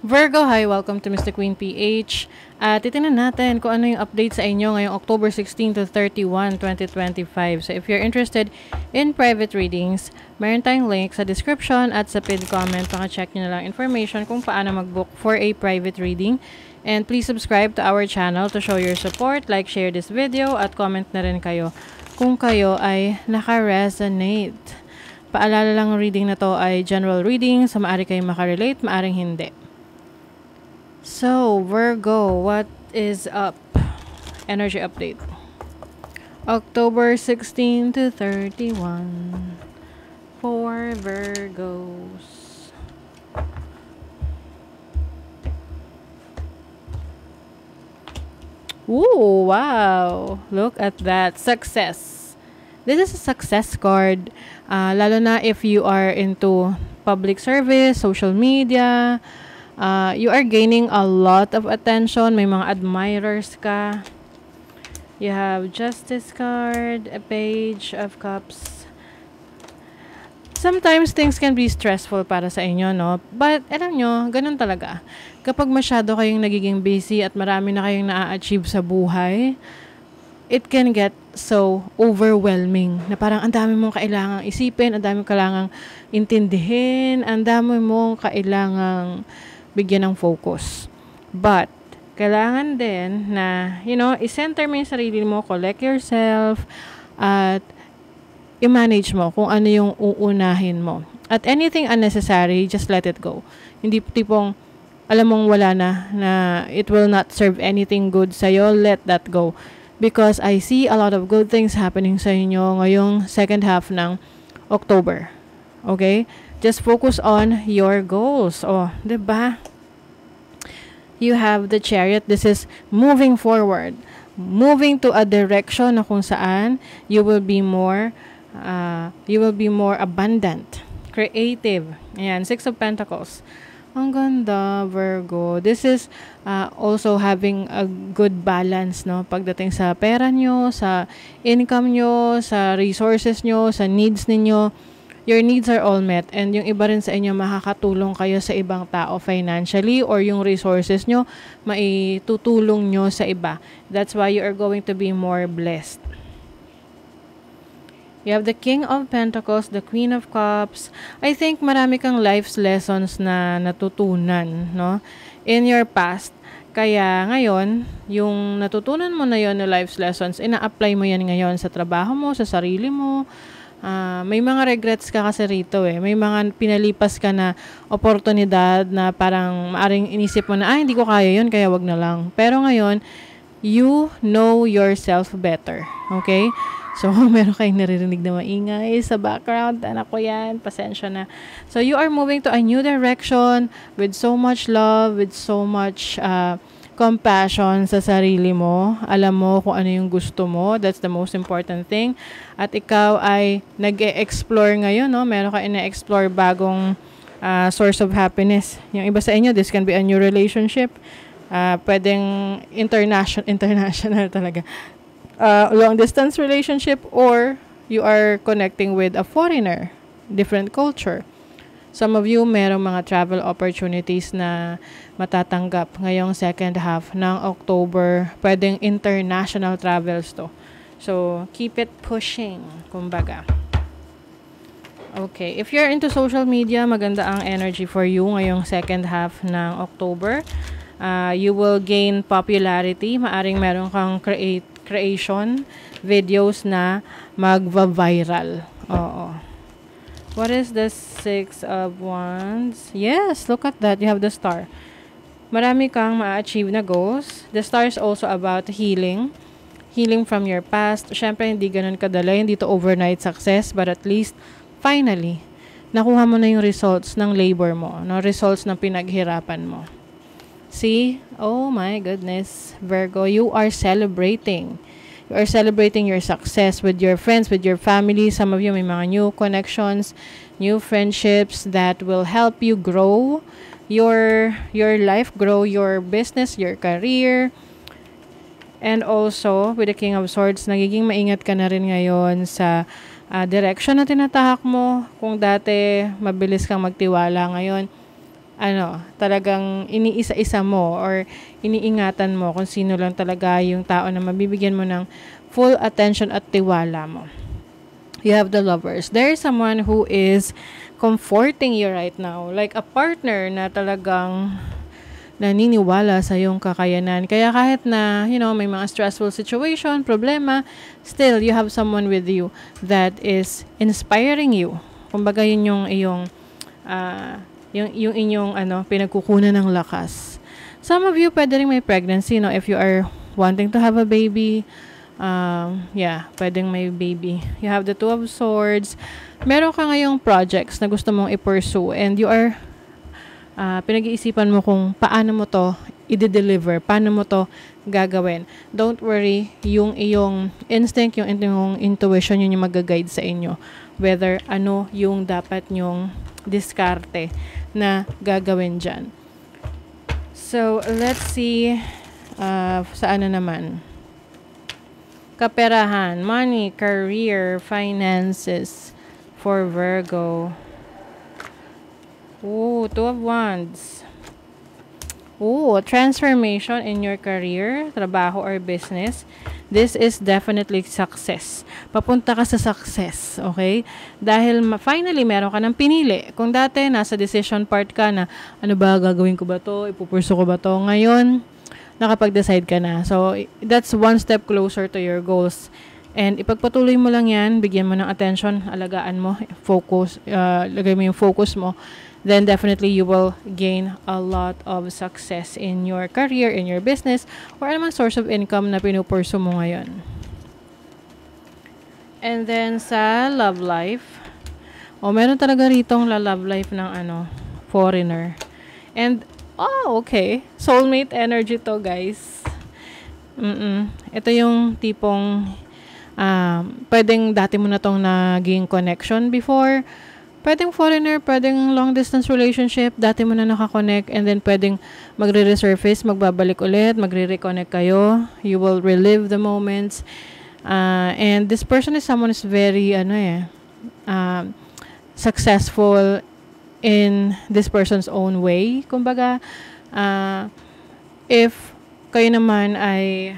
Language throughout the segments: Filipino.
Virgo, hi! Welcome to Mr. Queen PH. At titingnan natin kung ano yung update sa inyo ngayong October 16 to 31, 2025. So if you're interested in private readings, meron tayong link sa description at sa pinned comment. Paka-check nyo na lang information kung paano mag-book for a private reading. And please subscribe to our channel to show your support. Like, share this video at comment na rin kayo kung kayo ay naka-resonate. Paalala lang, reading na to ay general reading. So maaari kayong makarelate, maaring hindi. So, Virgo, what is up? Energy update. October 16 to 31 for Virgos. Ooh, wow. Look at that. Success. This is a success card. Lalo na if you are into public service, social media, you are gaining a lot of attention. May mga admirers ka. You have Justice card, a Page of Cups. Sometimes things can be stressful para sa inyo, no? But, alam nyo, ganun talaga. Kapag masyado kayong nagiging busy at marami na kayong na-achieve sa buhay, it can get so overwhelming na parang ang dami mong kailangang isipin, ang dami mong kailangang intindihin, ang dami mong kailangang bigyan ng focus. But, kailangan din na, i-center mo yung sarili mo, collect yourself, at i-manage mo kung ano yung uunahin mo. At anything unnecessary, just let it go. Hindi tipong, alam mong wala na it will not serve anything good sa'yo, let that go. Because I see a lot of good things happening sa inyo ngayong second half ng October. Okay? Just focus on your goals. Oh, 'di ba? You have the Chariot. This is moving forward. Moving to a direction na kung saan you will be more abundant, creative. Ayan, Six of Pentacles. Ang ganda, Virgo. This is also having a good balance, no? Pagdating sa pera nyo, sa income nyo, sa resources nyo, sa needs ninyo. Your needs are all met, and yung iba rin sa inyo, makakatulong kayo sa ibang tao financially, or yung resources nyo, maitutulong nyo sa iba. That's why you are going to be more blessed. You have the King of Pentacles, the Queen of Cups. I think marami kang life's lessons na natutunan, no? In your past. Kaya ngayon, yung natutunan mo na yon na life's lessons, ina-apply mo yan ngayon sa trabaho mo, sa sarili mo. May mga regrets ka kasi rito eh. May mga pinalipas ka na oportunidad na parang maaring inisip mo na, hindi ko kaya yun, kaya wag na lang. Pero ngayon, you know yourself better. Okay? So, meron kayong naririnig na maingay sa background. Anak ko yan. Pasensya na. So, you are moving to a new direction with so much love, with so much compassion sa sarili mo. Alam mo kung ano yung gusto mo. That's the most important thing. At ikaw ay nag-e-explore ngayon, no? Meron ka ina-explore bagong source of happiness. Yung iba sa inyo, this can be a new relationship. Pwedeng international talaga. Long-distance relationship, or you are connecting with a foreigner, different culture. Some of you, merong mga travel opportunities na matatanggap ngayong second half ng October. Pwedeng international travels to. So, keep it pushing, kumbaga. Okay, if you're into social media, maganda ang energy for you ngayong second half ng October. You will gain popularity. Maaring meron kang creation videos na magva-viral. Oo. What is the Six of Wands? Yes, look at that. You have the Star. Marami kang ma-achieve na goals. The Star is also about healing. Healing from your past. Siyempre, hindi ganun kadala. Hindi to overnight success. But at least, finally, nakuha mo na yung results ng labor mo. No? Results ng pinaghirapan mo. See? Oh my goodness. Virgo, you are celebrating. You are celebrating your success with your friends, with your family. Some of you may mga new connections, new friendships that will help you grow your life, grow your business, your career. And also, with the King of Swords, nagiging maingat ka na rin ngayon sa direction na tinatahak mo. Kung dati mabilis kang magtiwala, ngayon talagang iniisa-isa mo or iniingatan mo kung sino lang talaga yung tao na mabibigyan mo ng full attention at tiwala mo. You have the Lovers. There is someone who is comforting you right now. Like a partner na talagang naniniwala sa iyong kakayanan. Kaya kahit na, may mga stressful situation, problema, still, you have someone with you that is inspiring you. Kumbaga, yun yung iyong, yung inyong, pinagkukunan ng lakas. Some of you, pwede rin may pregnancy, if you are wanting to have a baby, pwedeng may baby. You have the Two of Swords. Meron ka ngayong projects na gusto mong i-pursue and you are pinag-iisipan mo kung paano mo to i-deliver, paano mo to gagawin. Don't worry, yung iyong instinct, yung iyong intuition, yun yung mag-guide sa inyo. Whether ano yung dapat nyong diskarte na gagawin dyan. So, let's see saan na naman. Kaperahan, money, career, finances for Virgo. Ooh, Two of Wands. Ooh, transformation in your career, trabaho or business. This is definitely success. Papunta ka sa success, okay? Dahil finally, meron ka ng pinili. Kung dati, nasa decision part ka na, ano ba, gagawin ko ba to? Ipupurso ko ba to? Ngayon, nakapag-decide ka na. So, that's one step closer to your goals. And ipagpatuloy mo lang yan, bigyan mo ng attention, alagaan mo, focus, lagay mo yung focus mo, then definitely you will gain a lot of success in your career, in your business, or anumang source of income na pinupurso mo ngayon. And then sa love life, meron talaga ritong love life ng foreigner. And, okay, soulmate energy to, guys. Ito yung tipong, pwedeng dati mo na tong naging connection before. Pwedeng foreigner, pwedeng long distance relationship, dati mo na nakakonect, and then pwedeng magre-resurface, magbabalik ulit, magre-reconnect kayo, you will relive the moments, and this person is someone who's very, successful in this person's own way. Kumbaga, if kayo naman ay,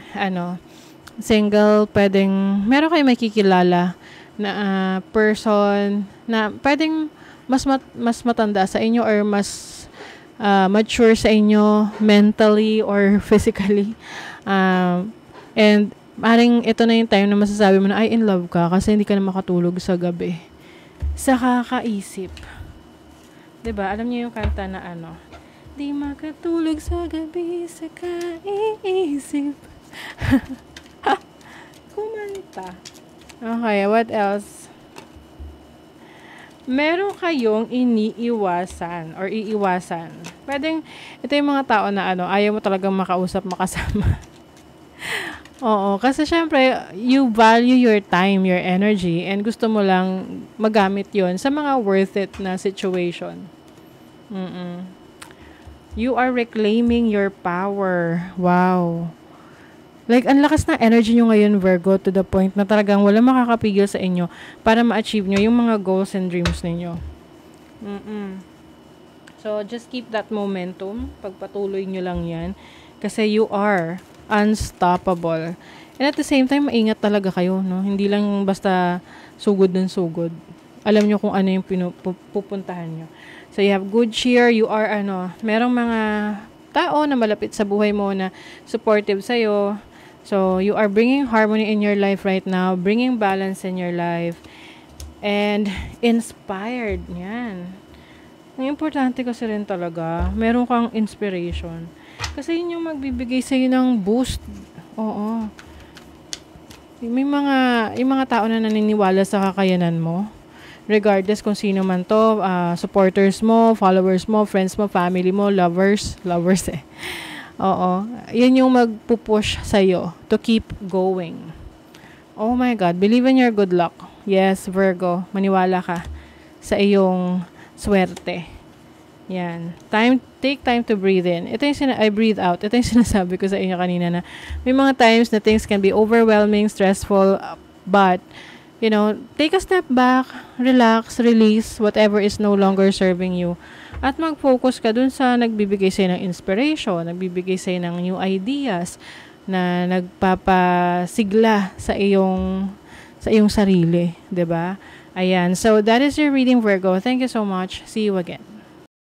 single, pwedeng, meron kayo makikilala na person na pwedeng mas matanda sa inyo or mas mature sa inyo mentally or physically. And maring ito na yung time na masasabi mo na ay in love ka kasi hindi ka na makatulog sa gabi. Sa kakaisip. 'Di ba? Alam niyo yung kanta na di makatulog sa gabi sa kaiisip. Kumanta. Okay, what else? Meron kayong iniiwasan or iiwasan. Pwedeng, ito yung mga tao na ayaw mo talagang makausap, makasama. Oo, kasi syempre, you value your time, your energy, and gusto mo lang magamit yon sa mga worth it na situation. You are reclaiming your power. Wow. Like, ang lakas na energy nyo ngayon, Virgo, to the point na talagang wala makakapigil sa inyo para ma-achieve nyo yung mga goals and dreams ninyo. So, just keep that momentum. Pagpatuloy nyo lang yan. Kasi you are unstoppable. And at the same time, maingat talaga kayo, no? Hindi lang basta sugod ng sugod. Alam nyo kung ano yung pupuntahan nyo. So, you have good cheer. You are, merong mga tao na malapit sa buhay mo na supportive sa'yo. So, you are bringing harmony in your life right now, bringing balance in your life, and inspired. Yan. Ang importante kasi rin talaga, meron kang inspiration. Kasi yun yung magbibigay sa'yo ng boost. Oo. Yung mga tao na naniniwala sa kakayanan mo, regardless kung sino man to, supporters mo, followers mo, friends mo, family mo, lovers Oo. Yan yung magpupush sa'yo to keep going. Oh my God. Believe in your good luck. Yes, Virgo. Maniwala ka sa iyong swerte. Yan. Take time to breathe in. Ito yung I breathe out. Ito yung sinasabi ko sa inyo kanina na may mga times na things can be overwhelming, stressful, but take a step back, relax, release whatever is no longer serving you. At mag-focus ka dun sa nagbibigay sa'yo ng inspiration, nagbibigay sa'yo ng new ideas, na nagpapasigla sa iyong sarili, 'di ba? Ayan. So that is your reading, Virgo. Thank you so much. See you again.